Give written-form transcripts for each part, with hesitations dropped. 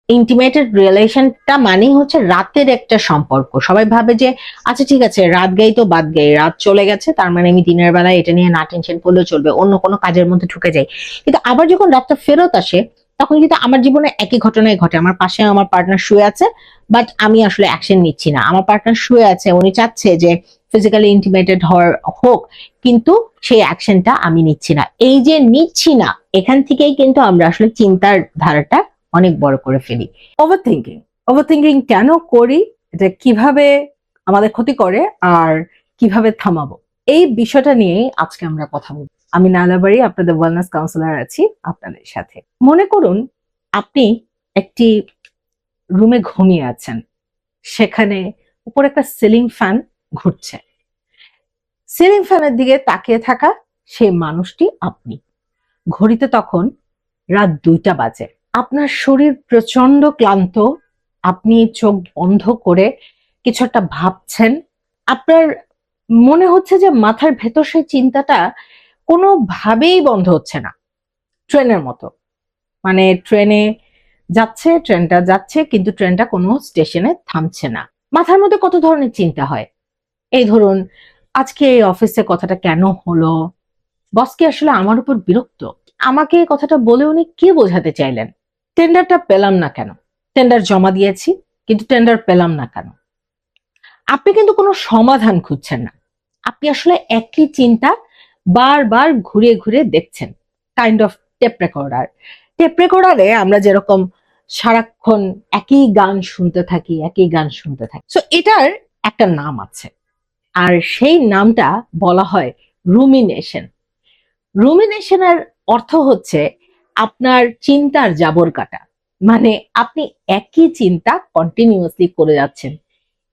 Intimated রিলেশনটা মানেই হচ্ছে রাতের একটা সম্পর্ক। সবাই ভাবে যে আচ্ছা ঠিক আছে, রাত গাই তো বাদ গাই, রাত চলে গেছে তার মানে আমি দিনের বেলায় এটা নিয়ে না টেনশন করলেও চলবে, অন্য কোনো কাজের মধ্যে ঢুকে যাই। কিন্তু আবার যখন রাতটা ফেরত আসে তখন কিন্তু আমার জীবনে একই ঘটনাই ঘটে। আমার পাশে আমার পার্টনার শুয়ে আছে, বাট আমি আসলে অ্যাকশন নিচ্ছি না। আমার পার্টনার শুয়ে আছে, উনি চাচ্ছে যে ফিজিক্যালি ইন্টিমেটেড হোক, কিন্তু সেই অ্যাকশনটা আমি নিচ্ছি না। এই যে নিচ্ছি না, এখান থেকেই কিন্তু আমরা আসলে চিন্তার ধারাটা অনেক বড় করে ফেলি। ওভারথিংকিং ওভারথিংকিং কেন করি, এটা কিভাবে আমাদের ক্ষতি করে, আর কিভাবে থামাবো, এই বিষয়টা নিয়েই আজকে আমরা কথা বলবো। আমি নালাবাড়ি, আপনাদের ওয়েলনেস কাউন্সিলর আছি আপনাদের সাথে। মনে করুন আপনি একটি রুমে ঘুমিয়ে আছেন, সেখানে উপর একটা সিলিং ফ্যান ঘুরছে। সিলিং ফ্যানের দিকে তাকিয়ে থাকা সেই মানুষটি আপনি। ঘড়িতে তখন রাত 2টা বাজে। আপনার শরীর প্রচন্ড ক্লান্ত, আপনি চোখ বন্ধ করে কিছু একটা ভাবছেন। আপনার মনে হচ্ছে যে মাথার ভেতর সেই চিন্তাটা কোনোভাবেই বন্ধ হচ্ছে না, ট্রেনের মতো। মানে ট্রেনটা যাচ্ছে কিন্তু ট্রেনটা কোনো স্টেশনে থামছে না। মাথার মধ্যে কত ধরনের চিন্তা হয়। এই ধরুন, আজকে এই অফিসে কথাটা কেন হলো, বস কি আসলে আমার উপর বিরক্ত, আমাকে এই কথাটা বলে উনি কি বোঝাতে চাইলেন, টেন্ডারটা পেলাম না কেন, টেন্ডার জমা দিয়েছি কিন্তু টেন্ডার পেলাম না কেন। আপনি কিন্তু কোনো সমাধান খুঁজছেন না, আপনি আসলে একই চিন্তা বারবার ঘুরিয়ে ঘুরিয়ে দেখছেন। কাইন্ড অফ টেপ রেকর্ডারে আমরা যেরকম সারাক্ষণ একই গান শুনতে থাকি। সো এটার একটা নাম আছে, আর সেই নামটা বলা হয় রুমিনেশন। রুমিনেশনের অর্থ হচ্ছে আপনার চিন্তার জাবর কাটা। মানে আপনি একই চিন্তা কন্টিনিউয়াসলি করে যাচ্ছেন,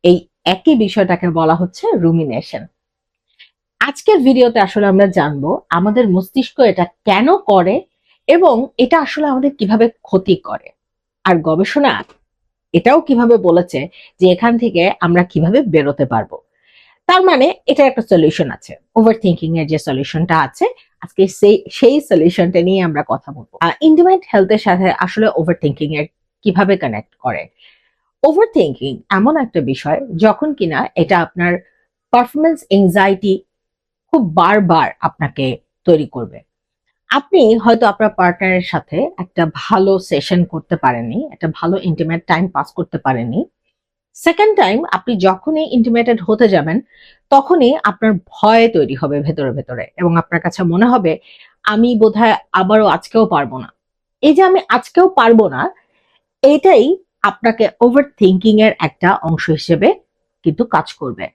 এই একই বিষয়টাকে বলা হচ্ছে রুমিনেশন। আজকের ভিডিওতে আসলে আমরা জানবো আমাদের মস্তিষ্ক এটা কেন করে এবং এটা আসলে আমাদের কিভাবে ক্ষতি করে। আর গবেষণা এটাও কিভাবে বলেছে যে এখান থেকে আমরা কিভাবে বেরোতে পারবো। তার মানে এটা একটা সলিউশন আছে, ওভার থিঙ্কিং এর যে সলিউশনটা আছে, আজকে সেই সলিউশনটা নিয়ে আমরা কথা বলবো। ইন্টিমেট হেলথের সাথে আসলে ওভার থিঙ্কিং এর কিভাবে কানেক্ট করে। ওভার থিঙ্কিং এমন একটা বিষয় যখন কিনা এটা আপনার পারফরমেন্স এংজাইটি খুব বারবার আপনাকে তৈরি করবে। আপনি হয়তো আপনার পার্টনারের সাথে একটা ভালো সেশন করতে পারেননি, একটা ভালো ইন্টিমেট টাইম পাস করতে পারেননি। সেকেন্ড টাইম আপনি যখনই ইন্টিমেটেড হতে যাবেন তখনই আপনার ভয় তৈরি হবে ভেতরে ভেতরে, এবং আপনার কাছে মনে হবে আমি বোধহয় আবারও আজকেও পারবো না। এই যে আমি আজকেও পারবো না, এটাই আপনাকে ওভার থিঙ্কিং এর একটা অংশ হিসেবে কিন্তু কাজ করবে।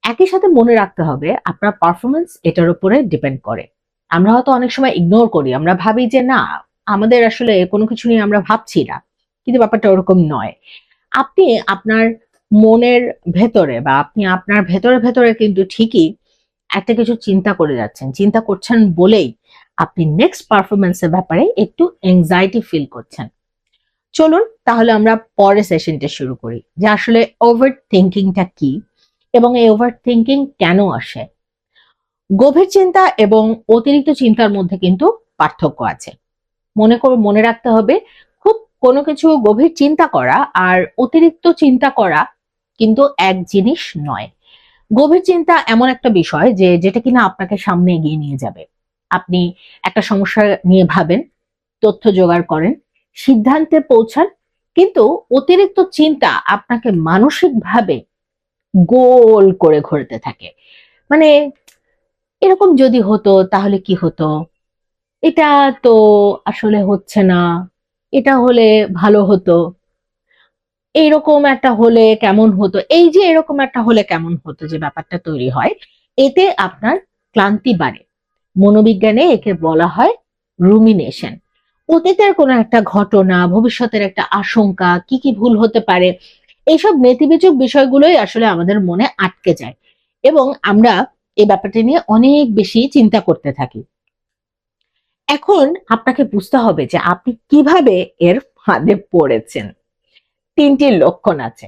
একই সাথে মনে রাখতে হবে আপনার পারফরমেন্স এটার উপরে ডিপেন্ড করে। আমরা হয়তো অনেক সময় ইগনোর করি, আমরা ভাবি যে না, আমাদের আসলে কোনো কিছু নিয়ে আমরা ভাবছি না, কিন্তু ব্যাপারটা ওরকম নয়। আপনি আপনার মনের ভেতরে বা আপনি আপনার ভেতরে ভেতরে কিন্তু ঠিকই একটা কিছু চিন্তা করে যাচ্ছেন, চিন্তা করছেন বলেই আপনি নেক্সট পারফরমেন্সের ব্যাপারে একটু এংজাইটি ফিল করছেন। চলুন তাহলে আমরা পরের সেশনটা শুরু করি যে আসলে ওভার থিঙ্কিংটা কি এবং এই ওভার থিঙ্কিং কেন আসে। গভীর চিন্তা এবং অতিরিক্ত চিন্তার মধ্যে কিন্তু পার্থক্য আছে। মনে রাখতে হবে, খুব কোনো কিছু গভীর চিন্তা করা আর অতিরিক্ত চিন্তা করা কিন্তু এক জিনিস নয়। গভীর চিন্তা এমন একটা বিষয় যেটা কিনা আপনাকে সামনে এগিয়ে নিয়ে যাবে। আপনি একটা সমস্যা নিয়ে ভাবেন, তথ্য জোগাড় করেন, সিদ্ধান্তে পৌঁছান, কিন্তু অতিরিক্ত চিন্তা আপনাকে মানসিকভাবে গোল করে ঘুরতে থাকে। মানে এরকম যদি হতো তাহলে কি হতো, এটা তো আসলে হচ্ছে না, এটা হলে ভালো হতো, এইরকম একটা হলে কেমন হতো, এই যে এরকম একটা হলে কেমন হতো যে ব্যাপারটা তৈরি হয়, এতে আপনার ক্লান্তি বাড়ে। মনোবিজ্ঞানে একে বলা হয় রুমিনেশন। অতীতের কোনো একটা ঘটনা, ভবিষ্যতের একটা আশঙ্কা, কি কি ভুল হতে পারে, এইসব নেতিবাচক বিষয়গুলোই আসলে আমাদের মনে আটকে যায় এবং আমরা এই ব্যাপারটা নিয়ে অনেক বেশি চিন্তা করতে থাকি। এখন আপনাকে বুঝতে হবে যে আপনি কিভাবে এর ফাঁদে পড়েছেন। 3টি লক্ষণ আছে।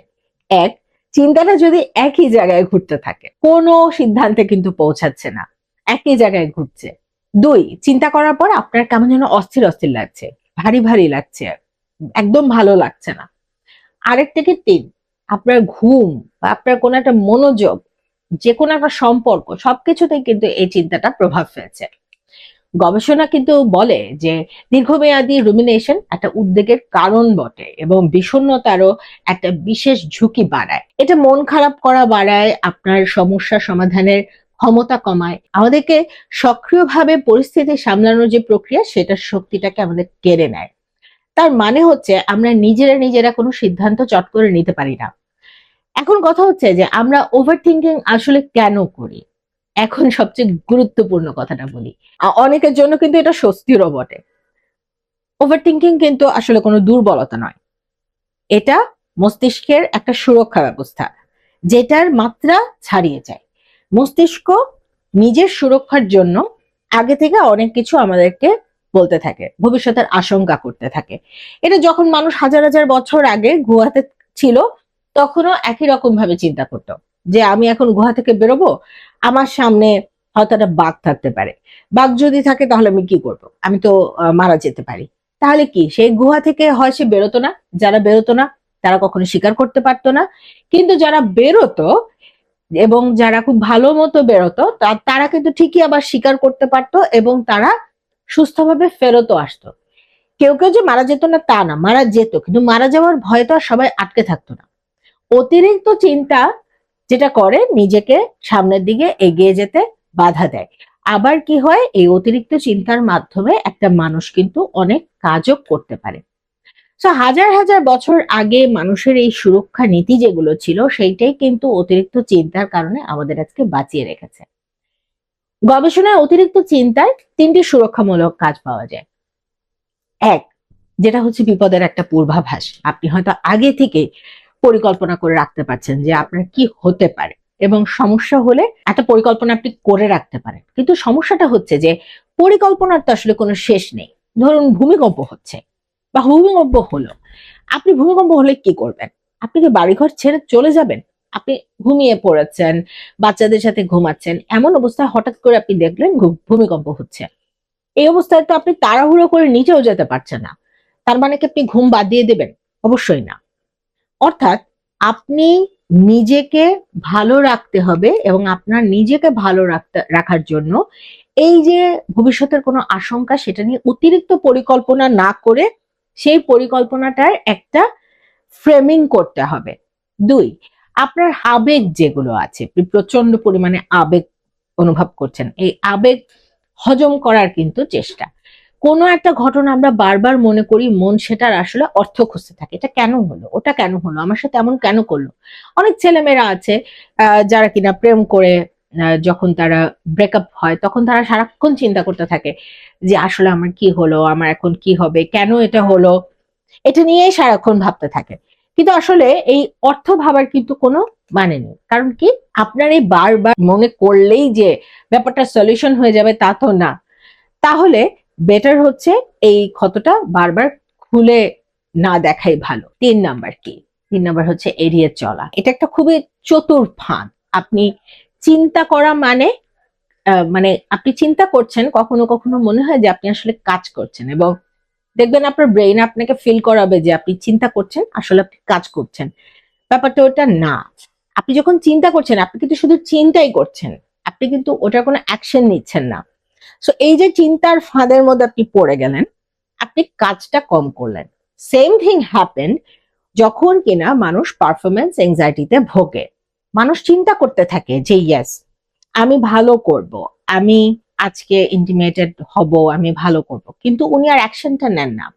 এক, চিন্তাটা যদি একই জায়গায় ঘুরতে থাকে, কোনো সিদ্ধান্তে কিন্তু পৌঁছাচ্ছে না, একই জায়গায় ঘুরছে। 2, চিন্তা করার পর আপনার কেমন যেন অস্থির অস্থির লাগছে, ভারী ভারী লাগছে, একদম ভালো লাগছে না। আরেক থেকে 3, আপনার ঘুম বা আপনার কোনো একটা মনোযোগ, যে কোনো একটা সম্পর্ক, সবকিছুতেই কিন্তু এই চিন্তাটা প্রভাব ফেলছে। গবেষণা কিন্তু বলে যে দীর্ঘমেয়াদী রুমিনেশন একটা উদ্বেগের কারণ বটে এবং বিষণ্ণতারও একটা বিশেষ ঝুঁকি বাড়ায়। এটা মন খারাপ করা বাড়ায়, আপনার সমস্যা সমাধানের ক্ষমতা কমায়, আমাদেরকে সক্রিয়ভাবে পরিস্থিতি সামলানোর যে প্রক্রিয়া সেটার শক্তিটাকে আমাদের কেড়ে নেয়। তার মানে হচ্ছে আমরা নিজেরা কোনো সিদ্ধান্ত চট করে নিতে পারি না। এখন কথা হচ্ছে যে আমরা ওভার থিঙ্কিং আসলে কেন করি। এখন সবচেয়ে গুরুত্বপূর্ণ কথাটা বলি, অনেকের জন্য কিন্তু এটা স্বস্তিরও বটে। ওভার থিঙ্কিং কিন্তু আসলে কোনো দুর্বলতা নয়, এটা মস্তিষ্কের একটা সুরক্ষা ব্যবস্থা যেটার মাত্রা ছাড়িয়ে যায়। মস্তিষ্ক নিজের সুরক্ষার জন্য আগে থেকে অনেক কিছু আমাদেরকে বলতে থাকে, ভবিষ্যতের আশঙ্কা করতে থাকে। এটা যখন মানুষ হাজার হাজার বছর আগে গুহাতে ছিল তখনও একই রকম ভাবে চিন্তা করতো যে আমি এখন গুহা থেকে বেরোবো, আমার সামনে হয়তো একটা বাঘ থাকতে পারে, বাঘ যদি থাকে তাহলে আমি কি করব, আমি তো মারা যেতে পারি। তাহলে কি সেই গুহা থেকে হয় সে বেরোতো না? যারা বেরোতো না তারা কখনো স্বীকার করতে পারতো না, কিন্তু যারা বেরোতো এবং যারা খুব ভালো মতো বেরোতো তারা কিন্তু ঠিকই আবার স্বীকার করতে পারতো এবং তারা সুস্থভাবে ফেরতও আসতো। কেউ কেউ যে মারা যেত না তা না, মারা যেত, কিন্তু মারা যাওয়ার ভয় তো আর সবাই আটকে থাকতো না। অতিরিক্ত চিন্তা যেটা করে নিজেকে সামনের দিকে এগিয়ে যেতে বাধা দেয়। আবার কি হয়, এই অতিরিক্ত চিন্তার মাধ্যমে একটা মানুষ কিন্তু অনেক কাজও করতে পারে। তো হাজার হাজার বছর আগে মানুষের এই সুরক্ষা নীতি যেগুলো ছিল সেইটাই কিন্তু অতিরিক্ত চিন্তার কারণে আমাদের আজকে বাঁচিয়ে রেখেছে। গবেষণায় অতিরিক্ত চিন্তায় 3টি সুরক্ষামূলক কাজ পাওয়া যায়। এক, যেটা হচ্ছে বিপদের একটা পূর্বাভাস। আপনি হয়তো আগে থেকে পরিকল্পনা করে রাখতে পারছেন যে আপনার কি হতে পারে এবং সমস্যা হলে একটা পরিকল্পনা আপনি করে রাখতে পারেন। কিন্তু সমস্যাটা হচ্ছে যে পরিকল্পনার তো আসলে কোনো শেষ নেই। ধরুন ভূমিকম্প হচ্ছে বা ভূমিকম্প হলো, আপনি ভূমিকম্প হলে কি করবেন? আপনি কি বাড়িঘর ছেড়ে চলে যাবেন? আপনি ঘুমিয়ে পড়েছেন, বাচ্চাদের সাথে ঘুমাচ্ছেন, এমন অবস্থায় হঠাৎ করে আপনি দেখলেন ভূমিকম্প হচ্ছে। এই অবস্থায় তো আপনি তাড়াহুড়ো করে নিচেও যেতে পারছেন না। তার মানে কি আপনি ঘুম বাদ দিয়ে দেবেন? অবশ্যই না। অর্থাৎ আপনি নিজেকে ভালো রাখতে হবে এবং আপনার নিজেকে ভালো রাখার জন্য এই যে ভবিষ্যতের কোনো আশঙ্কা সেটা নিয়ে অতিরিক্ত পরিকল্পনা না করে সেই পরিকল্পনাটার একটা ফ্রেমিং করতে হবে। 2, আপনার আবেগ যেগুলো আছে, আপনি প্রচন্ড পরিমাণে আবেগ অনুভব করছেন, এই আবেগ হজম করার কিন্তু চেষ্টা। কোনো একটা ঘটনা আমরা বারবার মনে করি, মন সেটার আসলে অর্থ খুঁজতে থাকে, এটা কেন হলো, ওটা কেন হলো, আমার সাথে এমন কেন করলো। অনেক ছেলেমেয়েরা আছে যারা কিনা প্রেম করে যখন তারা ব্রেকআপ হয় তখন তারা সারাক্ষণ চিন্তা করতে থাকে যে আসলে আমার কি হলো, আমার এখন কি হবে, কেন এটা হলো, এটা নিয়েই সারাক্ষণ ভাবতে থাকে। কিন্তু আসলে এই অর্থ ভাবার কিন্তু কোনো মানে নেই। কারণ কি, আপনার এই বারবার মনে করলেই যে ব্যাপারটা সলিউশন হয়ে যাবে তা তো না। তাহলে বেটার হচ্ছে এই ক্ষতটা বারবার খুলে না দেখাই ভালো। 3 নাম্বার কি? 3 নাম্বার হচ্ছে এড়িয়ে চলা। এটা একটা খুবই চতুর ফাঁদ। আপনি চিন্তা করা মানে আপনি চিন্তা করছেন, কখনো কখনো মনে হয় যে আপনি আসলে কাজ করছেন এবং দেখবেন আপনার ব্রেইন আপনাকে ফিল করাবে যে আপনি চিন্তা করছেন, আসলে আপনি কাজ করছেন। ব্যাপারটা ওটা না। আপনি যখন চিন্তা করছেন আপনি কিন্তু শুধু চিন্তাই করছেন, আপনি কিন্তু ওটার কোনো অ্যাকশন নিচ্ছেন না। সো এই যে চিন্তার ফাঁদের মধ্যে আপনি পড়ে গেলেন, আপনি কাজটা কম করলেন। সেম থিং হ্যাপেন যখন কিনা মানুষ পারফরমেন্স এংজাইটিতে ভোগে। মানুষ চিন্তা করতে থাকে যে ইয়েস আমি ভালো করব, আমি আজকে ইন্টিমেটেড হব, আমি ভালো করব, কিন্তু উনি আর অ্যাকশনটা নেন না।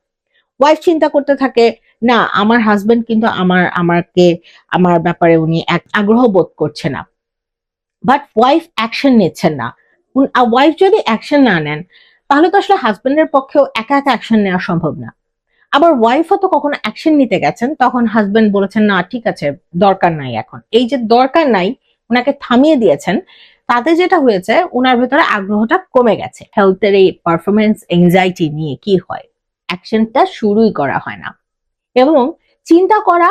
ওয়াইফ চিন্তা করতে থাকে, না আমার হাজবেন্ড কিন্তু আমার ব্যাপারে উনি আগ্রহ বোধ করছে না, বাট ওয়াইফ অ্যাকশন নিচ্ছেন না। ওয়াইফ যদি অ্যাকশন না নেন তাহলে তো আসলে হাজবেন্ডের পক্ষেও একা একা অ্যাকশন নেওয়া সম্ভব না। আবার ওয়াইফও তো কখনো অ্যাকশন নিতে গেছেন, তখন হাজবেন্ড বলেছেন না ঠিক আছে দরকার নাই, এখন এই যে দরকার নাই ওনাকে থামিয়ে দিয়েছেন, তাতে যেটা হয়েছে ওনার ভেতরে আগ্রহটা কমে গেছে। হেলথের এই পারফরমেন্স এংজাইটি নিয়ে কি হয়, অ্যাকশনটা শুরুই করা হয় না। এবং চিন্তা করা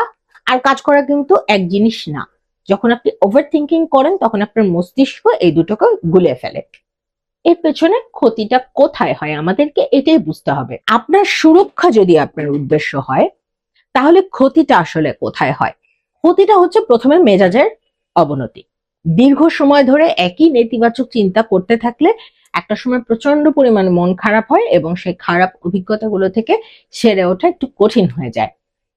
আর কাজ করা কিন্তু এক জিনিস না। যখন আপনি ওভার থিঙ্কিং করেন তখন আপনার মস্তিষ্ক এই দুটোকে গুলিয়ে ফেলে। এর পেছনে ক্ষতিটা কোথায় হয় আমাদেরকে এটাই বুঝতে হবে। আপনার সুরক্ষা যদি আপনার উদ্দেশ্য হয়, তাহলে ক্ষতিটা আসলে কোথায় হয়? ক্ষতিটা হচ্ছে প্রথমে মেজাজের অবনতি। দীর্ঘ সময় ধরে একই নেতিবাচক চিন্তা করতে থাকলে একটা সময় প্রচন্ড পরিমাণে মন খারাপ হয় এবং সেই খারাপ অভিজ্ঞতাগুলো থেকে সেরে ওঠা একটু কঠিন হয়ে যায়।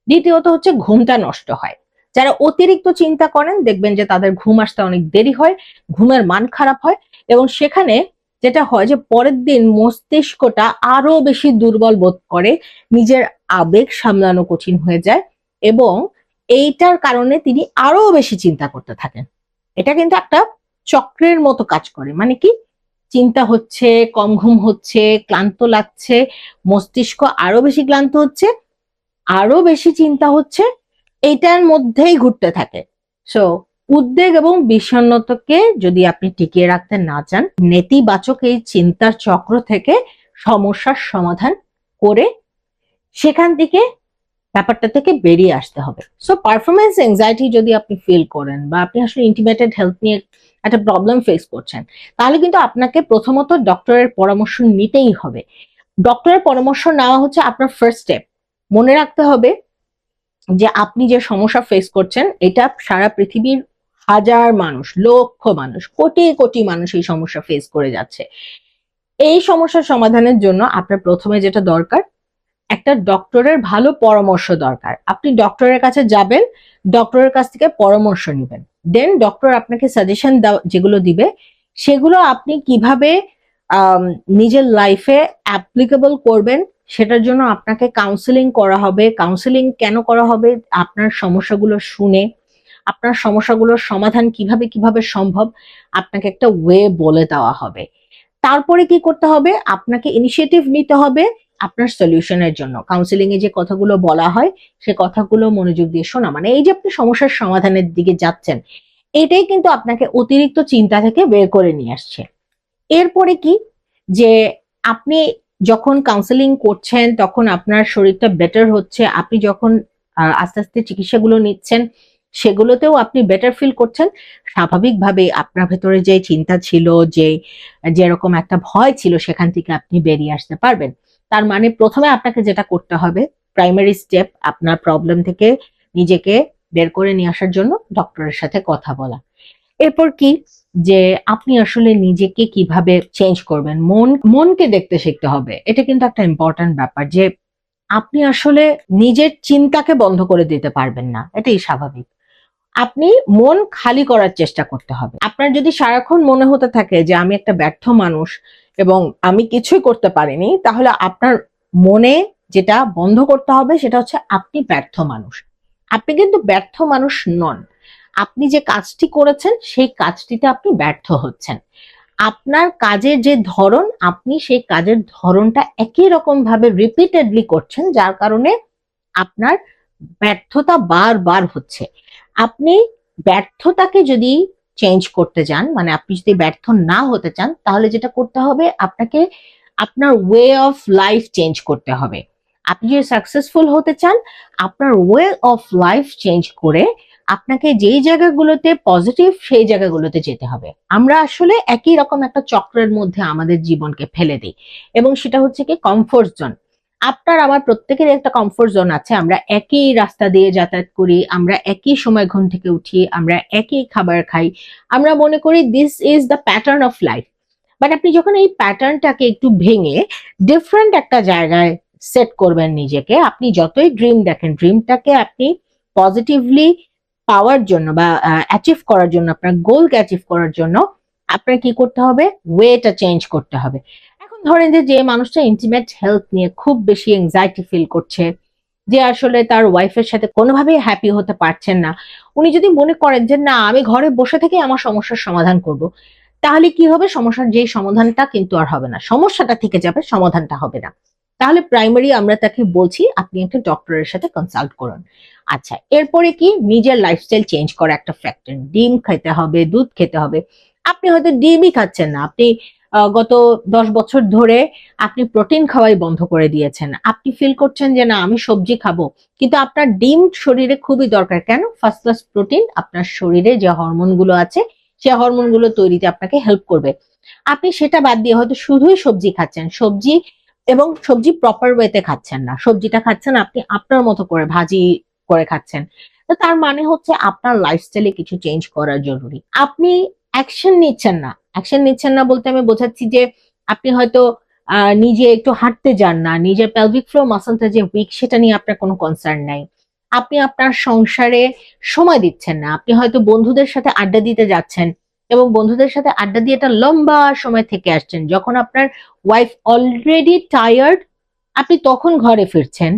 দ্বিতীয়ত হচ্ছে ঘুমটা নষ্ট হয়। যারা অতিরিক্ত চিন্তা করেন দেখবেন যে তাদের ঘুম আসতে অনেক দেরি হয়, ঘুমের মান খারাপ হয় এবং সেখানে যেটা হয় যে পরের দিন মস্তিষ্কটা আরো বেশি দুর্বল বোধ করে, নিজের আবেগ সামলানো কঠিন হয়ে যায় এবং এইটার কারণে তিনি আরো বেশি চিন্তা করতে থাকেন। এটা কিন্তু একটা চক্রের মতো কাজ করে। মানে কি, চিন্তা হচ্ছে, কম ঘুম হচ্ছে, ক্লান্ত লাগছে, মস্তিষ্ক আরো বেশি ক্লান্ত হচ্ছে, আরো বেশি চিন্তা হচ্ছে, এইটার মধ্যেই ঘুরতে থাকে। সো উদ্বেগ এবং বিষণ্ণতাকে যদি আপনি টিকিয়ে রাখতে না চান, নেতিবাচক এই চিন্তার চক্র থেকে সমস্যার সমাধান করে সেখান থেকে ব্যাপারটা থেকে বেরিয়ে আসতে হবে। সো পারফরমেন্স এংজাইটি যদি আপনি ফিল করেন বা আপনি আসলে ইন্টিমেটেড হেলথ নিয়ে একটা প্রবলেম ফেস করছেন, তাহলে কিন্তু আপনাকে প্রথমত ডক্টরের পরামর্শ নিতেই হবে। ডক্টরের পরামর্শ নেওয়া হচ্ছে আপনার ফার্স্ট স্টেপ। মনে রাখতে হবে যে আপনি যে সমস্যা ফেস করছেন এটা সারা পৃথিবীর হাজার মানুষ, লক্ষ মানুষ, কোটি কোটি মানুষ এই সমস্যা ফেস করে যাচ্ছে। এই সমস্যার সমাধানের জন্য আপনার প্রথমে যেটা দরকার, একটা ডক্টরের ভালো পরামর্শ দরকার। আপনি ডক্টরের কাছে যাবেন, ডক্টরের কাছ থেকে পরামর্শ নেবেন, দেন ডক্টর আপনাকে সাজেশন যেগুলো দিবে সেগুলো আপনি কিভাবে নিজের লাইফে অ্যাপ্লিকেবল করবেন সেটার জন্য আপনাকে কাউন্সেলিং করা হবে। কাউন্সেলিং কেন করা হবে? আপনার সমস্যাগুলো শুনে আপনার সমস্যাগুলোর সমাধান কিভাবে কিভাবে সম্ভব আপনাকে একটা ওয়ে বলে দেওয়া হবে। তারপরে কি করতে হবে? আপনাকে ইনিশিয়েটিভ নিতে হবে আপনার সলিউশনের জন্য। কাউন্সিলিং এ যে কথাগুলো বলা হয় সে কথাগুলো মনোযোগ দিয়ে শোনা, মানে এই যে আপনি সমস্যার সমাধানের দিকে যাচ্ছেন, এটাই কিন্তু আপনাকে অতিরিক্ত চিন্তা থেকে বের করে নিয়ে আসছে। এরপরে কি, যে আপনি যখন কাউন্সেলিং করছেন তখন আপনার শরীরটা বেটার হচ্ছে, আপনি যখন আস্তে আস্তে চিকিৎসাগুলো নিচ্ছেন সেগুলোতেও আপনি বেটার ফিল করছেন, স্বাভাবিকভাবে আপনার ভেতরে যে চিন্তা ছিল, যে যেরকম একটা ভয় ছিল সেখান থেকে আপনি বেরিয়ে আসতে পারবেন। তার মানে প্রথমে আপনাকে যেটা করতে হবে, প্রাইমারি স্টেপ, আপনার প্রবলেম থেকে নিজেকে বের করে নিয়ে আসার জন্য ডক্টরের সাথে কথা বলা। এরপর কি, যে আপনি আসলে নিজেকে কিভাবে চেঞ্জ করবেন, মনকে দেখতে শিখতে হবে। এটা কিন্তু একটা ইম্পর্ট্যান্ট ব্যাপার যে আপনি আসলে নিজের চিন্তাকে বন্ধ করে দিতে পারবেন না, এটাই স্বাভাবিক। আপনি মন খালি করার চেষ্টা করতে হবে। আপনার যদি সারাক্ষণ মনে হতে থাকে যে আমি একটা ব্যর্থ মানুষ এবং আমি কিছুই করতে পারিনি, তাহলে আপনার মনে যেটা বন্ধ করতে হবে সেটা হচ্ছে আপনি ব্যর্থ মানুষ। আপনি কিন্তু ব্যর্থ মানুষ নন। আপনি যে কাজটি করেছেন সেই কাজটিতে আপনি ব্যর্থ হচ্ছেন। আপনার কাজের যে ধরন, আপনি সেই কাজের ধরনটা একই রকম ভাবে রিপিটেডলি করছেন, যার কারণে আপনার ব্যর্থতা বারবার হচ্ছে। আপনি ব্যর্থতাকে যদি চেঞ্জ করতে যান, মানে আপনি যদি ব্যর্থ না হতে চান, তাহলে যেটা করতে হবে আপনাকে আপনার ওয়ে অফ লাইফ চেঞ্জ করতে হবে। আপনি যদি সাকসেসফুল হতে চান, আপনার ওয়ে অফ লাইফ চেঞ্জ করে আপনাকে যেই জায়গাগুলোতে পজিটিভ সেই জায়গাগুলোতে যেতে হবে। আমরা আসলে একই রকম একটা চক্রের মধ্যে আমাদের জীবনকে ফেলে দিই এবং সেটা হচ্ছে কি কমফোর্ট জোন। আপনার আমার প্রত্যেকের একটা কমফোর্ট জোন আছে। আমরা একই রাস্তা দিয়ে যাতায়াত করি, আমরা একই সময় ঘুম থেকে উঠি, আমরা একই খাবার খাই, আমরা মনে করি this is the pattern of life. But আপনি যখন এই প্যাটার্নটাকে একটু ভেঙে ডিফারেন্ট একটা জায়গায় সেট করবেন নিজেকে, আপনি যতই ড্রিম দেখেন, ড্রিমটাকে আপনি পজিটিভলি পাওয়ার জন্য বা অ্যাচিভ করার জন্য, আপনার গোলকে অ্যাচিভ করার জন্য আপনার কি করতে হবে? ওয়েটা চেঞ্জ করতে হবে। এখন ধরেন যে যে মানুষটা ইন্টিমেট হেলথ নিয়ে খুব বেশি এংজাইটি ফিল করছে, যে আসলে তার ওয়াইফের সাথে কোনোভাবেই হ্যাপি হতে পারছেন না, উনি যদি মনে করেন যে না আমি ঘরে বসে থেকে আমার সমস্যার সমাধান করব, তাহলে কি হবে? সমস্যার যে সমাধানটা কিন্তু আর হবে না, সমস্যাটা থেকে যাবে, সমাধানটা হবে না। তাহলে প্রাইমারি আমরা তাকে বলছি আপনি একটা ডক্টরের সাথে কনসাল্ট করুন। আচ্ছা, এরপরে কি, নিজের লাইফস্টাইল চেঞ্জ করা একটা ফ্যাক্টর। ডিম খেতে হবে, দুধ খেতে হবে। আপনি হয়তো ডিমই খাচ্ছেন না, আপনি গত 10 বছর ধরে আপনি প্রোটিন খাওয়াই বন্ধ করে দিয়েছেন, আপনি ফিল করছেন যে না আমি সবজি খাবো, কিন্তু আপনার ডিম শরীরে খুবই দরকার। কেন? ফার্স্ট ক্লাস প্রোটিন আপনার শরীরে যে হরমোন গুলো আছে সে হরমোন গুলো তৈরিতে আপনাকে হেল্প করবে। আপনি সেটা বাদ দিয়ে হয়তো শুধুই সবজি খাচ্ছেন, সবজি এবং সবজি প্রপার ওয়েতে খাচ্ছেন না, সবজিটা খাচ্ছেন আপনি আপনার মতো করে ভাজি করে খাচ্ছেন। তো তার মানে হচ্ছে আপনার লাইফস্টাইলে কিছু চেঞ্জ করা জরুরি। আপনি অ্যাকশন নিচ্ছেন না, অ্যাকশন নিচ্ছেন না বলতে আমি বোঝাচ্ছি যে আপনি হয়তো নিজে একটু হাঁটতে যান না, নিজের পেলভিক ফ্লোর মাসলটা যে উইক সেটা নিয়ে আপনার কোনো কনসার্ন নাই, আপনি আপনার সংসারে সময় দিচ্ছেন না, আপনি হয়তো বন্ধুদের সাথে আড্ডা দিতে যাচ্ছেন এবং বন্ধুদের সাথে আড্ডা দিয়ে একটা লম্বা সময় থেকে আসছেন, যখন আপনার ওয়াইফ অলরেডি টায়ার্ড আপনি তখন ঘরে ফিরছেন,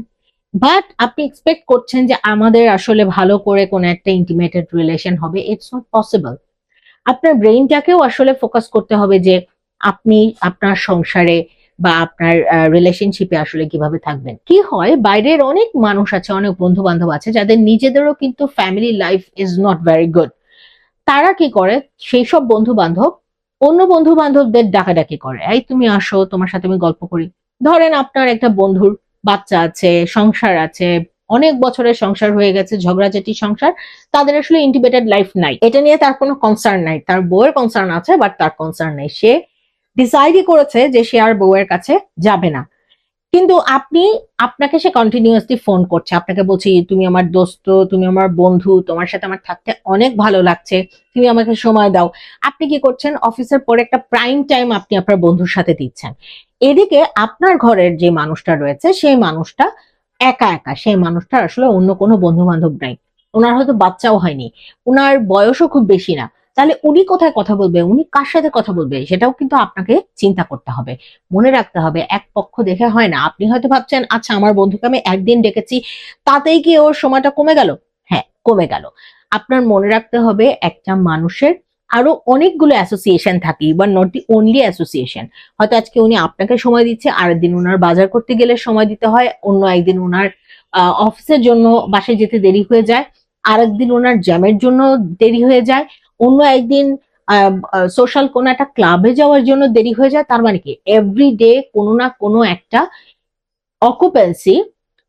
বাট আপনি এক্সপেক্ট করছেন যে আমাদের আসলে ভালো করে কোনো একটা ইন্টিমেটেড রিলেশন হবে। It's not possible. আপনার ব্রেইনটাকেও আসলে ফোকাস করতে হবে যে আপনি আপনার সংসারে বা আপনার রিলেশনশিপে আসলে কিভাবে থাকবেন। কি হয়, বাইরের অনেক মানুষ আছে, অনেক বন্ধু বান্ধব আছে যাদের নিজেদেরও কিন্তু family life is not very good. তারা কি করে, সেই সব বন্ধু বান্ধব অন্য বন্ধু বান্ধবদের ডাকাডাকি করে, এই তুমি আসো তোমার সাথে আমি গল্প করি। ধরেন আপনার একটা বন্ধুর বাচ্চা আছে, সংসার আছে, অনেক বছরের সংসার হয়ে গেছে, ঝগড়াঝাটি সংসার, তাদের আসলে ইন্টিগ্রেটেড লাইফ নাই, এটা নিয়ে তার কোনো কনসার্ন নাই, তার বউয়ের কনসার্ন আছে বাট তার কনসার্ন নাই, সে ডিসাইডই করেছে যে সে আর বউয়ের কাছে যাবে না। কিন্তু আপনাকে সে কন্টিনিউয়াসলি ফোন করছে, আপনাকে বলছি তুমি আমার দোস্ত, তুমি আমার বন্ধু, তোমার সাথে আমার থাকতে অনেক ভালো লাগছে, তুমি আমাকে সময় দাও। আপনি কি করছেন, অফিসের পরে একটা প্রাইম টাইম আপনি আপনার বন্ধুর সাথে দিচ্ছেন। এদিকে আপনার ঘরের যে মানুষটা রয়েছে সেই মানুষটা একা একা, সেই মানুষটার আসলে অন্য কোনো বন্ধু বান্ধব নাই, ওনার হয়তো বাচ্চাও হয়নি, ওনার বয়সও খুব বেশি না। তাহলে উনি কোথায় কথা বলবে, উনি কার সাথে কথা বলবে, সেটাও কিন্তু আপনাকে চিন্তা করতে হবে। মনে রাখতে হবে এক পক্ষ দেখে হয় না। আপনি হয়তো ভাবছেন আচ্ছা আমার বন্ধুকে আমি একদিন ডেকেছি তাতেই কি ওর সময়টা কমে গেল? হ্যাঁ, কমে গেল। আপনার মনে রাখতে হবে একটা মানুষের আরো অনেকগুলো অ্যাসোসিয়েশন থাকে, বা নট দি অনলি অ্যাসোসিয়েশন। হয়তো আজকে উনি আপনাকে সময় দিচ্ছে, আরেকদিন ওনার বাজার করতে গেলে সময় দিতে হয়, অন্য একদিন ওনার অফিসের জন্য বাসায় যেতে দেরি হয়ে যায়, আরেকদিন ওনার জ্যামের জন্য দেরি হয়ে যায়, অন্য একদিন সোশ্যাল কোন একটা ক্লাবে যাওয়ার জন্য দেরি হয়ে যায়। তার মানে কি এভরিডে কোনো না কোনো একটা অকুপেন্সি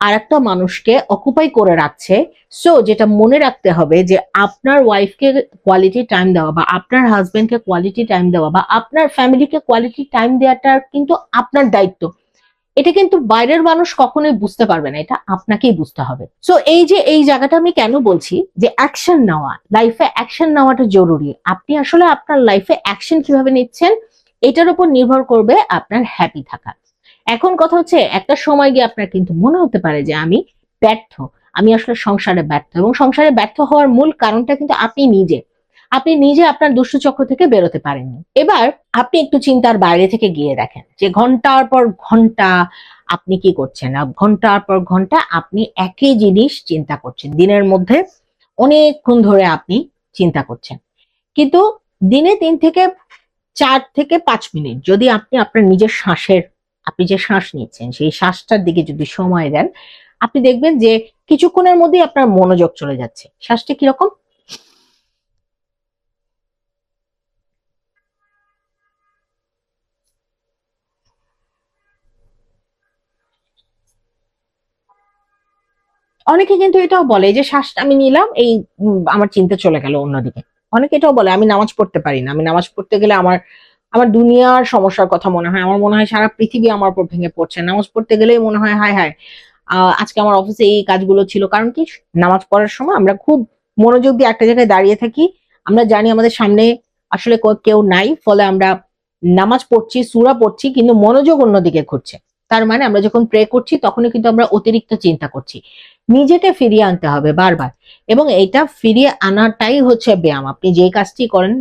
আর একটা মানুষকে অকুপাই করে রাখছে। সো যেটা মনে রাখতে হবে যে আপনার ওয়াইফকে কোয়ালিটি টাইম দেওয়া বা আপনার হাজবেন্ডকে কোয়ালিটি টাইম দেওয়া বা আপনার ফ্যামিলিকে কোয়ালিটি টাইম দেওয়াটা কিন্তু আপনার দায়িত্ব। এটা কিন্তু বাইরের মানুষ কখনোই বুঝতে পারবে না, এটা আপনাকেই বুঝতে হবে। সো এই যে এই জায়গাটা আমি কেন বলছি যে অ্যাকশন নেওয়া, লাইফে অ্যাকশন নেওয়াটা জরুরি। আপনি আসলে আপনার লাইফে অ্যাকশন কিভাবে নিচ্ছেন এটার উপর নির্ভর করবে আপনার হ্যাপি থাকা। এখন কথা হচ্ছে একটা সময় গিয়ে আপনার কিন্তু মনে হতে পারে যে আমি ব্যর্থ, আমি আসলে সংসারে ব্যর্থ, এবং সংসারে ব্যর্থ হওয়ার মূল কারণটা কিন্তু আপনি নিজে আপনার দুষ্টচক্র থেকে বেরোতে পারেননি। এবার আপনি একটু চিন্তার বাইরে থেকে গিয়ে দেখেন যে ঘন্টার পর ঘন্টা আপনি কি করছেন, ঘন্টার পর ঘন্টা আপনি একই জিনিস চিন্তা করছেন, দিনের মধ্যে অনেকক্ষণ ধরে আপনি চিন্তা করছেন। কিন্তু দিনে 3 থেকে 4 থেকে 5 মিনিট যদি আপনি আপনার নিজের আপনি যে শ্বাস নিচ্ছেন সেই শ্বাসটার দিকে যদি সময় দেন, আপনি দেখবেন যে কিছুক্ষণের মধ্যেই আপনার মনোযোগ চলে যাচ্ছে। শ্বাসটা কিরকম, অনেকে কিন্তু এটাও বলে যে শ্বাসটা আমি নিলাম, এই আমার চিন্তা চলে গেল অন্যদিকে। অনেকে এটাও বলে আমি নামাজ পড়তে পারি না, আমি নামাজ পড়তে গেলে আমার আমার দুনিয়ার সমস্যার কথা মনে হয়, আমার মনে হয় সারা পৃথিবী আমার উপর ভেঙে পড়ছে, নামাজ পড়তে গেলেই মনে হয় হায় হায় আজকে আমার অফিসে এই কাজগুলো ছিল। কারণ কি, নামাজ পড়ার সময় আমরা খুব মনোযোগ দিয়ে একটা জায়গায় দাঁড়িয়ে থাকি, আমরা জানি আমাদের সামনে আসলে কেউ নাই, ফলে আমরা নামাজ পড়ছি, সূরা পড়ছি, কিন্তু মনোযোগ অন্যদিকে ঘুরছে। তার মানে আমরা যখন প্রে করছি তখনই কিন্তু আমরা অতিরিক্ত চিন্তা করছি। নিজেকে ফিরিয়ে আনতে হবে বারবার, এবং এইটা ফিরিয়ে আনাটাই হচ্ছে ব্যায়াম। আপনি যে কাজটি করেন,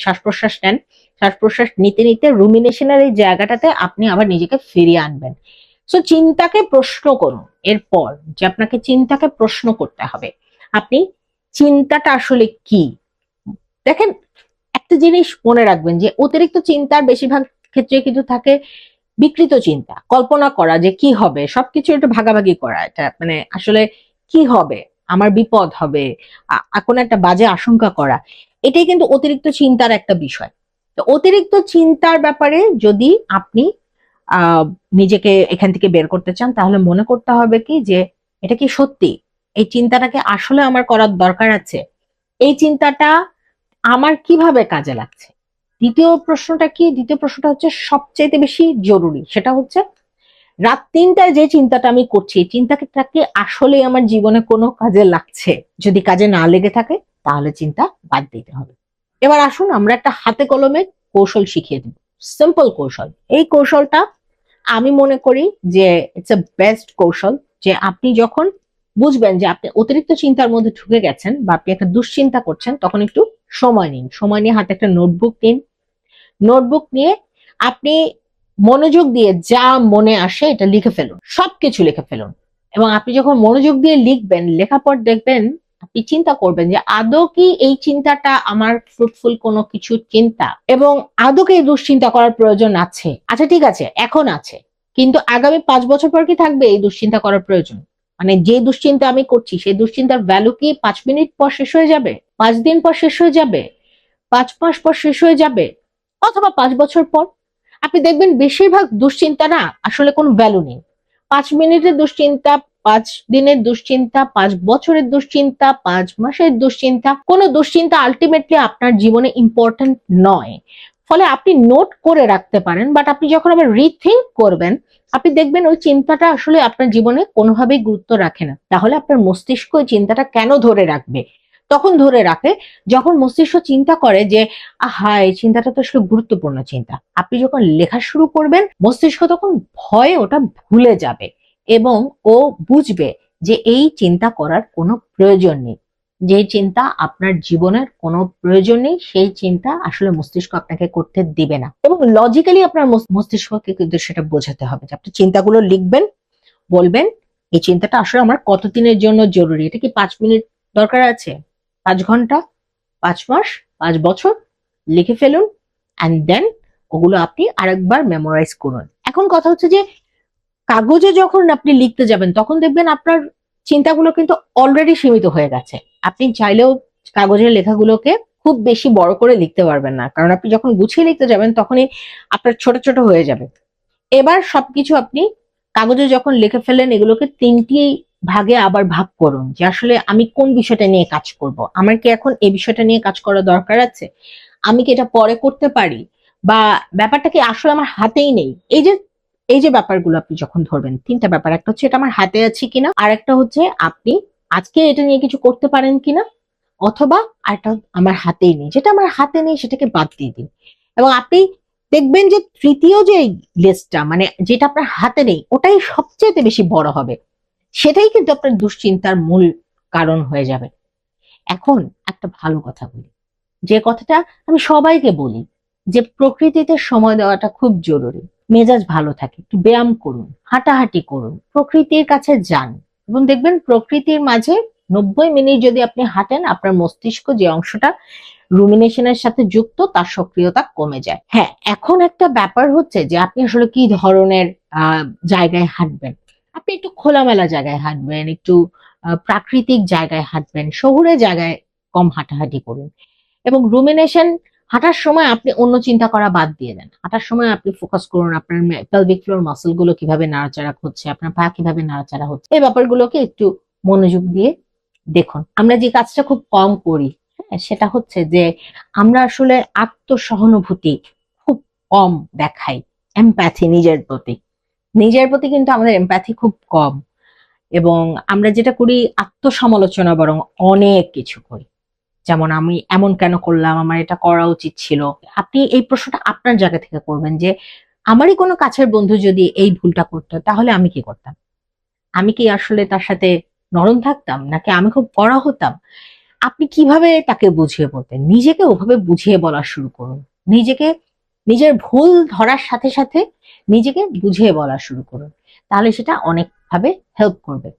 শ্বাস প্রশ্বাস নেন, শ্বাস প্রশ্বাস নিতে নিতে রুমিনেশনের এই জায়গাটাতে আপনি আবার নিজেকে ফিরিয়ে আনবেন। সো চিন্তাকে প্রশ্ন করুন, এরপর যে আপনাকে চিন্তাকে প্রশ্ন করতে হবে আপনি চিন্তাটা আসলে কি। দেখেন, একটা জিনিস মনে রাখবেন যে অতিরিক্ত চিন্তার বেশিরভাগ ক্ষেত্রে কিন্তু থাকে বিকৃত চিন্তা, কল্পনা করা যে কি হবে, সবকিছু একটু ভাগাভাগি করা, এটা মানে আসলে কি হবে, আমার বিপদ হবে, কোনো একটা বাজে আশঙ্কা করা, এটাই কিন্তু অতিরিক্ত চিন্তার একটা বিষয়। তো অতিরিক্ত চিন্তার ব্যাপারে যদি আপনি আহ নিজেকে এখান থেকে বের করতে চান, তাহলে মনে করতে হবে কি যে এটা কি সত্যি, এই চিন্তাটাকে আসলে আমার করার দরকার আছে, এই চিন্তাটা আমার কিভাবে কাজে লাগছে। দ্বিতীয় প্রশ্নটা কি? দ্বিতীয় প্রশ্নটা হচ্ছে সবচেয়ে বেশি জরুরি, সেটা হচ্ছে রাত 3টায় যে চিন্তাটা আমি করছি, এই চিন্তাটাকে আসলে আমার জীবনে কোনো কাজে লাগছে? যদি কাজে না লেগে থাকে তাহলে চিন্তা বাদ দিতে হবে। এবার আসুন আমরা একটা হাতে কলমে কৌশল শিখিয়ে দিব, সিম্পল কৌশল। এই কৌশলটা আমি মনে করি যে ইটস এ বেস্ট কৌশল। যে আপনি যখন বুঝবেন যে আপনি অতিরিক্ত চিন্তার মধ্যে ঢুকে গেছেন বা আপনি একটা দুশ্চিন্তা করছেন, তখন একটু সময় নিন। সময় নিয়ে হাতে একটা নোটবুক নিন। নোটবুক নিয়ে আপনি মনোযোগ দিয়ে যা মনে আসে এটা লিখে ফেলুন, সবকিছু লিখে ফেলুন। এবং আপনি যখন মনোযোগ দিয়ে লিখবেন, লেখার পর দেখবেন, আপনি চিন্তা করবেন যে আদৌ কি এই চিন্তাটা আমার ফ্রুটফুল কোনো কিছু চিন্তা, এবং আদৌ কি এই দুশ্চিন্তা করার প্রয়োজন আছে? আচ্ছা ঠিক আছে, এখন আছে, কিন্তু আগামী 5 বছর পর কি থাকবে এই দুশ্চিন্তা করার প্রয়োজন? মানে যে দুশ্চিন্তা আমি করছি সেই দুশ্চিন্তার ভ্যালু কি 5 মিনিট পর শেষ হয়ে যাবে, 5 দিন পর শেষ হয়ে যাবে, 5 মাস পর শেষ হয়ে যাবে, অথবা 5 বছর পর? আপনি দেখবেন বেশিরভাগ দুশ্চিন্তা না আসলে কোনো ভ্যালু নেই। 5 মিনিটের দুশ্চিন্তা, 5 দিনের দুশ্চিন্তা, 5 বছরের দুশ্চিন্তা, 5 মাসের দুশ্চিন্তা, কোনো দুশ্চিন্তা আলটিমেটলি আপনার জীবনে ইম্পর্টেন্ট নয়। ফলে আপনি নোট করে রাখতে পারেন, বাট আপনি যখন আবার রিথিঙ্ক করবেন, আপনি দেখবেন ওই চিন্তাটা আসলে আপনার জীবনে কোনোভাবেই গুরুত্ব রাখে না। তাহলে আপনার মস্তিষ্ক ওই চিন্তাটা কেন ধরে রাখবে? তখন ধরে রাখে যখন মস্তিষ্ক চিন্তা করে যে আহা, এই চিন্তাটা তো আসলে গুরুত্বপূর্ণ চিন্তা। আপনি যখন লেখা শুরু করবেন, মস্তিষ্ক তখন ভয়ে ওটা ভুলে যাবে এবং ও বুঝবে যে এই চিন্তা করার কোনো প্রয়োজন নেই। যে চিন্তা আপনার জীবনের কোনো প্রয়োজন নেই, সেই চিন্তা আসলে মস্তিষ্ক আপনাকে করতে দিবে না। এবং লজিক্যালি আপনার মস্তিষ্ককে কিন্তু সেটা বোঝাতে হবে যে আপনি চিন্তাগুলো লিখবেন, বলবেন এই চিন্তাটা আসলে আমার কতদিনের জন্য জরুরি। এটা কি 5 মিনিট দরকার আছে, 5 ঘন্টা, 5 মাস, 5 বছর? লিখে ফেলুন, অ্যান্ড দেন ওগুলো আপনি আরেকবার মেমোরাইজ করুন। এখন কথা হচ্ছে যে কাগজে যখন আপনি লিখতে যাবেন তখন দেখবেন আপনার চিন্তাগুলো কিন্তু অলরেডি সীমিত হয়ে গেছে। আপনি চাইলেও কাগজের লেখাগুলোকে খুব বেশি বড় করে লিখতে পারবেন না, কারণ আপনি যখন গুছিয়ে লিখতে যাবেন তখনই আপনার ছোট ছোট হয়ে যাবে। এবার সবকিছু আপনি কাগজে যখন লিখে ফেলেন, এগুলোকে 3টি ভাগে আবার ভাগ করুন যে আসলে আমি কোন বিষয়টা নিয়ে কাজ করব। আমার কি এখন এই বিষয়টা নিয়ে কাজ করা দরকার আছে? আমি কি এটা পরে করতে পারি? বা ব্যাপারটা কি আসলে আমার হাতেই নেই? এই যে ব্যাপারগুলো আপনি যখন ধরবেন, 3টা ব্যাপার, একটা হচ্ছে এটা আমার হাতে আছে কিনা, আর একটা হচ্ছে আপনি আজকে এটা নিয়ে কিছু করতে পারেন কিনা, অথবা আরেকটা আমার হাতেই নেই। যেটা আমার হাতে নেই সেটাকে বাদ দিয়ে দিন। এবং আপনি দেখবেন যে তৃতীয় যে লিস্টটা, মানে যেটা আপনার হাতে নেই, ওটাই সবচেয়ে বেশি বড় হবে। সেটাই কিন্তু আপনার দুশ্চিন্তার মূল কারণ হয়ে যাবে। এখন একটা ভালো কথা বলি, যে কথাটা আমি সবাইকে বলি, যে প্রকৃতিতে সময় দেওয়াটা খুব জরুরি। মেজাজ ভালো থাকে, একটু ব্যায়াম করুন, হাঁটাহাঁটি করুন, প্রকৃতির কাছে যান, এবং দেখবেন প্রকৃতির মাঝে 90 মিনিট যদি আপনি হাঁটেন, আপনার মস্তিষ্ক যে অংশটা রুমিনেশনের সাথে যুক্ত তার সক্রিয়তা কমে যায়। হ্যাঁ, এখন একটা ব্যাপার হচ্ছে যে আপনি আসলে কি ধরনের জায়গায় হাঁটবেন। আপনি একটু খোলামেলা জায়গায় হাঁটবেন, একটু প্রাকৃতিক জায়গায় হাঁটবেন, শহুরে জায়গায় কম হাঁটাহাঁটি করুন। এবং রুমিনেশন হাঁটার সময় আপনি অন্য চিন্তা করা বাদ দিয়ে দেন। হাঁটার সময় আপনি ফোকাস করুন আপনার পেলভিক ফ্লোর মাসল গুলো কিভাবে নাড়াচাড়া হচ্ছে, আপনার পা কিভাবে নাড়াচাড়া হচ্ছে, এই ব্যাপারগুলোকে একটু মনোযোগ দিয়ে দেখুন। আমরা যে কাজটা খুব কম করি, হ্যাঁ, সেটা হচ্ছে যে আমরা আসলে আত্মসহানুভূতি খুব কম দেখাই। এমপ্যাথি, নিজের প্রতি কিন্তু আমাদের এমপ্যাথি খুব কম। এবং আমরা যেটা করি, আত্মসমালোচনা বরং অনেক কিছু করি। যেমন আমি এমন কেন করলাম, আমার এটা করা উচিত ছিল। আপনি এই প্রশ্নটা আপনার জায়গা থেকে করবেন যে আমারই কোনো কাছের বন্ধু যদি এই ভুলটা করতো তাহলে আমি কি করতাম? আমি কি আসলে তার সাথে নরম থাকতাম, নাকি আমি খুব কড়া হতাম? আপনি কিভাবে তাকে বুঝিয়ে বলতেন? নিজেকে ওভাবে বুঝিয়ে বলা শুরু করুন। নিজেকে নিজের ভুল ধরার সাথে সাথে নিজেকে বুঝিয়ে বলা শুরু করুন। তাহলে সেটা অনেকভাবে হেল্প করবে।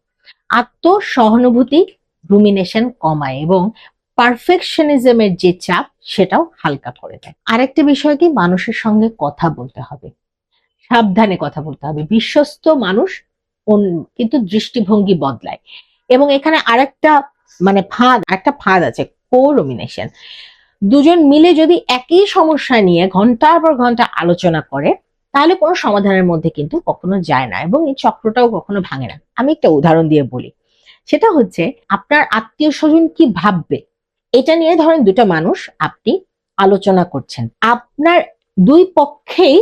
আত্মসহানুভূতি রুমিনেশন কমায় এবং পারফেকশনিজমের যে চাপ সেটাও হালকা করে দেয়। আরেকটা বিষয় কি, মানুষের সঙ্গে কথা বলতে হবে, সাবধানে কথা বলতে হবে। বিশ্বস্ত মানুষ কিন্তু দৃষ্টিভঙ্গি বদলায়। এবং এখানে আরেকটা একটা ফাঁদ আছে, কো রুমিনেশন। দুজন মিলে যদি একই সমস্যা নিয়ে ঘন্টার পর ঘন্টা আলোচনা করে, তাহলে কোনো সমাধানের মধ্যে কিন্তু কখনো যায় না, এবং এই চক্রটাও কখনো ভাঙে না। আমি একটা উদাহরণ দিয়ে বলি, সেটা হচ্ছে আপনার আত্মীয় স্বজন কি ভাববে, এটা নিয়ে ধরেন দুটো মানুষ আপনি আলোচনা করছেন, আপনার দুই পক্ষেই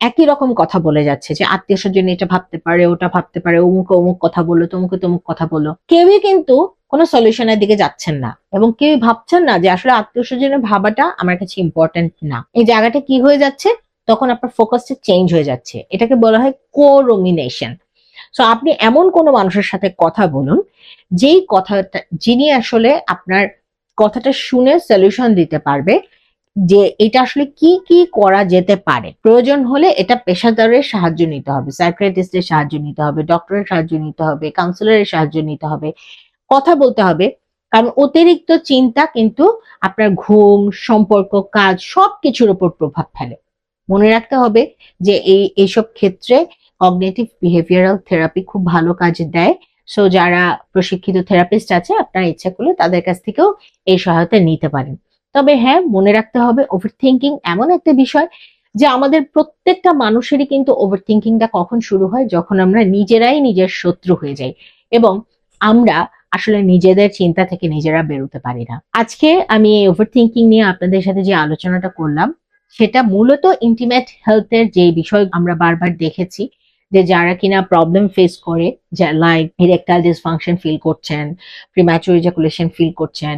একই রকম কথা বলে যাচ্ছে যে আত্মীয় স্বজন এটা ভাবতে পারে, ওটা ভাবতে পারে, অমুক অমুক কথা বললো, তমুকে তমুক কথা বললো, কেউই কিন্তু কোনো সলিউশনের দিকে যাচ্ছেন না এবং কেউই ভাবছেন না যে আসলে আত্মীয় স্বজনের ভাবাটা আমার কাছে ইম্পর্টেন্ট না। এই জায়গাটা কি হয়ে যাচ্ছে, তখন আপনার ফোকাসটা চেঞ্জ হয়ে যাচ্ছে। এটাকে বলা হয় কো-রুমিনেশন। সো আপনি এমন কোনো মানুষের সাথে কথা বলুন যেই কথাটা, যিনি আসলে আপনার কথাটা শুনে সলিউশন দিতে পারবে যে এটা আসলে কি কি করা যেতে পারে। প্রয়োজন হলে এটা পেশাদারের সাহায্য নিতে হবে, সাইকিয়াট্রিস্টের সাহায্য নিতে হবে, ডক্টরের সাহায্য নিতে হবে, কাউন্সিলরের সাহায্য নিতে হবে, কথা বলতে হবে। কারণ অতিরিক্ত চিন্তা কিন্তু আপনার ঘুম, সম্পর্ক, কাজ সবকিছুর উপর প্রভাব ফেলে। মনে রাখতে হবে যে এইসব ক্ষেত্রে কগনিটিভ বিহেভিয়ারাল থেরাপি খুব ভালো কাজ দেয়। সো যারা প্রশিক্ষিত থেরাপিস্ট আছে, আপনারা ইচ্ছা করলে তাদের কাছ থেকেও এই সহায়তা নিতে পারেন। তবে হ্যাঁ, মনে রাখতে হবে ওভার থিঙ্কিং এমন একটা বিষয় যে আমাদের প্রত্যেকটা মানুষেরই কিন্তু ওভার থিঙ্কিংটা কখন শুরু হয়, যখন আমরা নিজেরাই নিজের শত্রু হয়ে যাই এবং আমরা আসলে নিজেদের চিন্তা থেকে নিজেরা বেরোতে পারি না। আজকে আমি এই ওভার থিঙ্কিং নিয়ে আপনাদের সাথে যে আলোচনাটা করলাম, সেটা মূলত ইন্টিমেট হেলথের যে বিষয় আমরা বারবার দেখেছি যে যারা কিনা প্রবলেম ফেস করে, লাইক ইরেকটাইল ডিসফাংশন ফিল করছেন, প্রিম্যাচুর ইজাকুলেশন ফিল করছেন,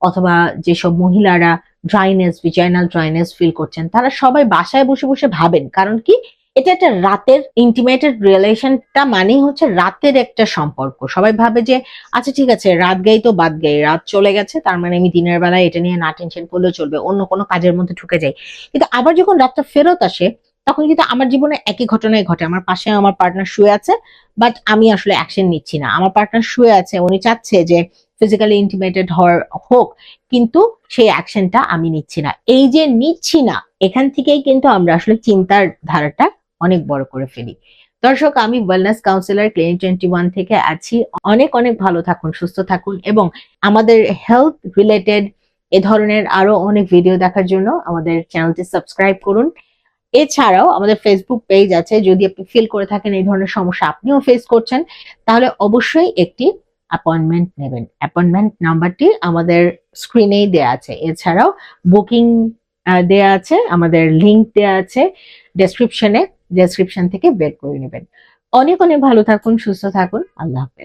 অথবা যেসব মহিলারা ড্রাইনেস, ভিজাইনাল ড্রাইনেস ফিল করছেন, তারা সবাই বাসায় বসে বসে ভাবেন। কারণ কি, এটা একটা রাতের ইন্টিমেটেড রিলেশনটা মানেই হচ্ছে রাতের একটা সম্পর্ক। সবাই ভাবে যে আচ্ছা ঠিক আছে, রাত গাই তো বাদ গাই, রাত চলে গেছে, তার মানে আমি দিনের বেলায় এটা নিয়ে না টেনশন করলেও চলবে, অন্য কোনো কাজের মধ্যে ঢুকে যাই। কিন্তু আবার যখন রাতটা ফেরত আসে, তখন কিন্তু আমার জীবনে একই ঘটনাই ঘটে। আমার পাশে আমার পার্টনার শুয়ে আছে, বাট আমি আসলে অ্যাকশন নিচ্ছি না। আমার পার্টনার শুয়ে আছে, উনি চাচ্ছে যে ফিজিক্যালি ইন্টিমেটেড হোক, কিন্তু সেই অ্যাকশনটা আমি নিচ্ছি না। এই যে নিচ্ছি না, এখান থেকেই কিন্তু আমরা আসলে চিন্তার ধারাটা অনেক বড় করে ফেলি। দর্শক, আমি ওয়েলনেস কাউন্সিলর ক্লিনিক 21 থেকে আছি। অনেক অনেক ভালো থাকুন, সুস্থ থাকুন এবং আমাদের হেলথ রিলেটেড এ ধরনের আরো অনেক ভিডিও দেখার জন্য আমাদের চ্যানেলটি সাবস্ক্রাইব করুন। এছাড়াও আমাদের ফেসবুক পেজ আছে। যদি আপনি ফিল করে থাকেন এই ধরনের সমস্যা আপনিও ফেস করছেন, তাহলে অবশ্যই একটি অ্যাপয়েন্টমেন্ট নেবেন। অ্যাপয়েন্টমেন্ট নাম্বারটি আমাদের স্ক্রিনেই দেয়া আছে। এছাড়াও বুকিং দেয়া আছে, আমাদের লিংক দেয়া আছে ডেসক্রিপশন থেকে বের করে নেবেন। অনেক অনেক ভালো থাকুন, সুস্থ থাকুন। আল্লাহ হাফেজ।